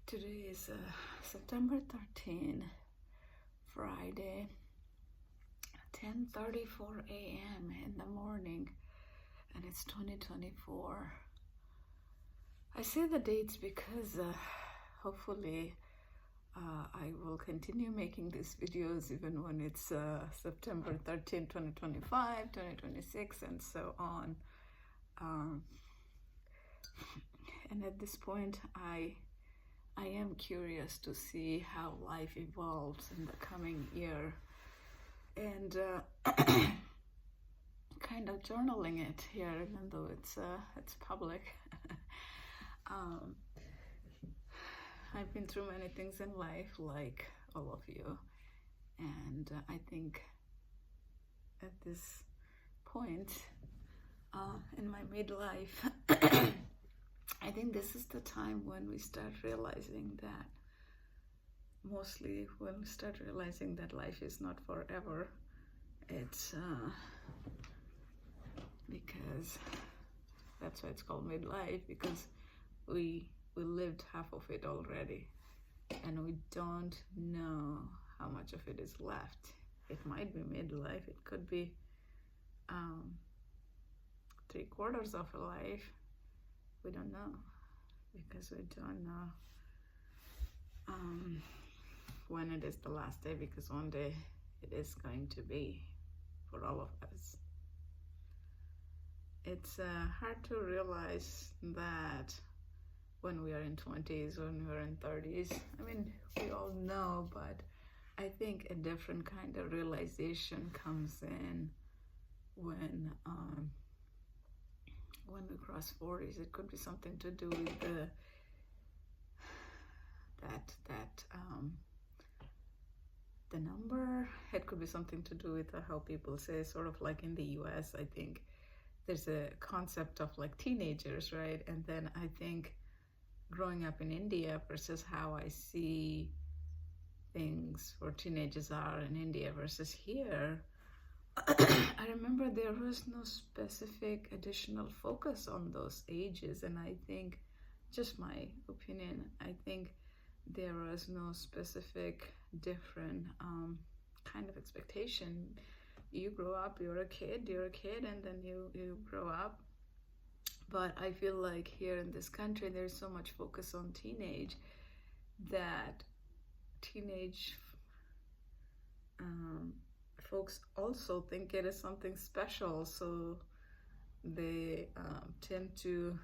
Today is September 13, Friday, 10:34 a.m. in the morning, and it's 2024. I say the dates because hopefully I will continue making these videos even when it's September 13, 2025, 2026, and so on. And at this point, I am curious to see how life evolves in the coming year, and kind of journaling it here, even though it's public. I've been through many things in life, like all of you, and I think at this point in my midlife, I think this is the time when we start realizing that, mostly when we start realizing that life is not forever. It's because that's why it's called midlife, because we lived half of it already, and we don't know how much of it is left. It might be midlife, it could be 3/4 of a life. We don't know, because we don't know when it is the last day, because one day it is going to be for all of us. It's hard to realize that when we are in 20s, when we are in 30s. I mean, we all know, but I think a different kind of realization comes in when we cross 40s. It could be something to do with the number. It could be something to do with how people say, sort of like in the US, I think there's a concept of like teenagers, right? And then I think growing up in India versus how I see things where teenagers are in India versus here, I remember there was no specific additional focus on those ages, and I think, just my opinion, I think there was no specific different kind of expectation. You grow up, you're a kid, and then you grow up. But I feel like here in this country, there's so much focus on teenage that teenage folks also think it is something special, so they tend to,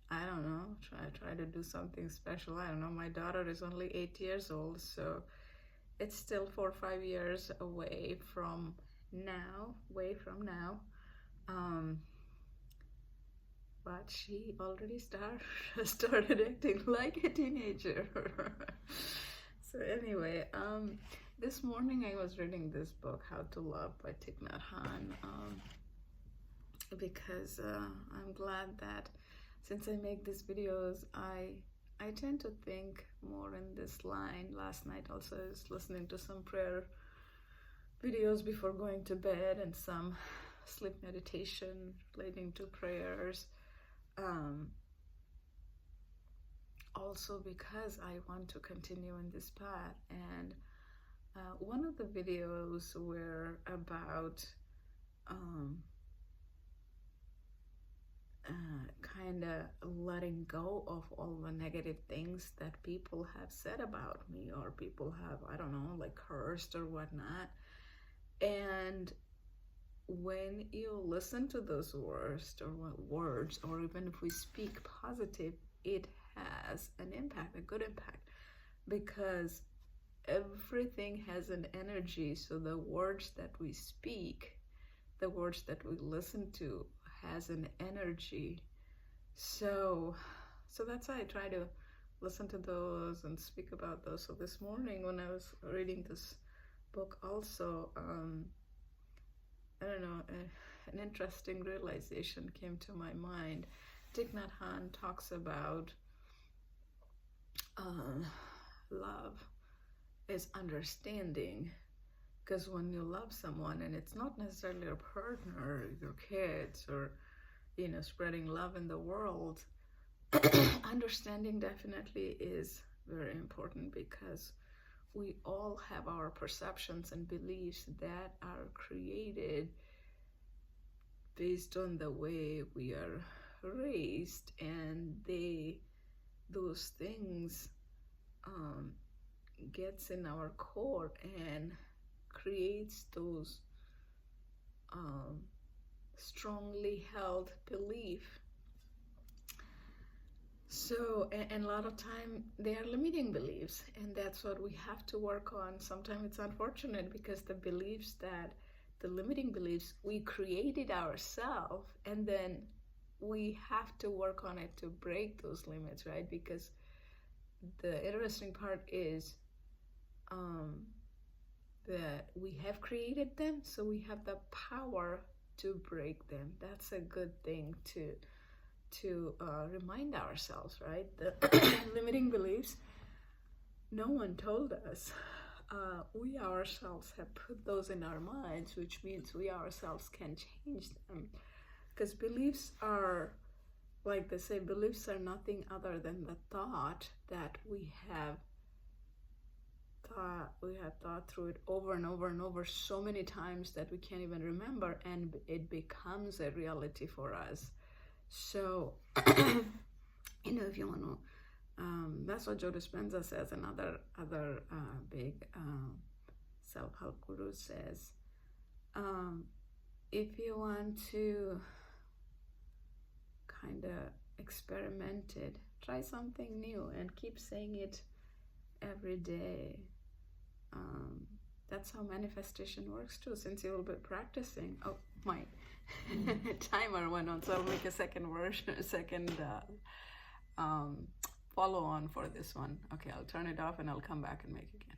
I don't know, try to do something special. I don't know, my daughter is only 8 years old, so it's still 4 or 5 years away from now, but she already started acting like a teenager. So anyway, this morning I was reading this book, How to Love by Thich Nhat Hanh, because I'm glad that since I make these videos, I tend to think more in this line. Last night also I was listening to some prayer videos before going to bed, and some sleep meditation relating to prayers. Also because I want to continue in this path, and one of the videos were about kind of letting go of all the negative things that people have said about me, or people have, I don't know, like cursed or whatnot. And when you listen to those words, or even if we speak positive, it has an impact, a good impact, because everything has an energy. So the words that we speak, the words that we listen to, has an energy. So that's why I try to listen to those and speak about those. So this morning when I was reading this book also, I don't know, an interesting realization came to my mind. Thich Nhat Hanh talks about love is understanding, because when you love someone, and it's not necessarily your partner, your kids, or spreading love in the world, understanding definitely is very important, because we all have our perceptions and beliefs that are created based on the way we are raised, and those things gets in our core and creates those strongly held belief. So, and a lot of time they are limiting beliefs, and that's what we have to work on. Sometimes it's unfortunate because the limiting beliefs, we created ourselves, and then we have to work on it to break those limits, right? Because the interesting part is that we have created them, so we have the power to break them. That's a good thing to remind ourselves, right? The limiting beliefs, no one told us. We ourselves have put those in our minds, which means we ourselves can change them. Because beliefs are, like they say, beliefs are nothing other than the thought that we have thought through it over and over and over so many times that we can't even remember, and it becomes a reality for us. So, if you want to, that's what Joe Dispenza says, another big self-help guru says, if you want to kind of experiment it, try something new and keep saying it every day. That's how manifestation works too, since you will be practicing. Oh, my timer went on, so I'll make a second follow on for this one. Okay, I'll turn it off and I'll come back and make again.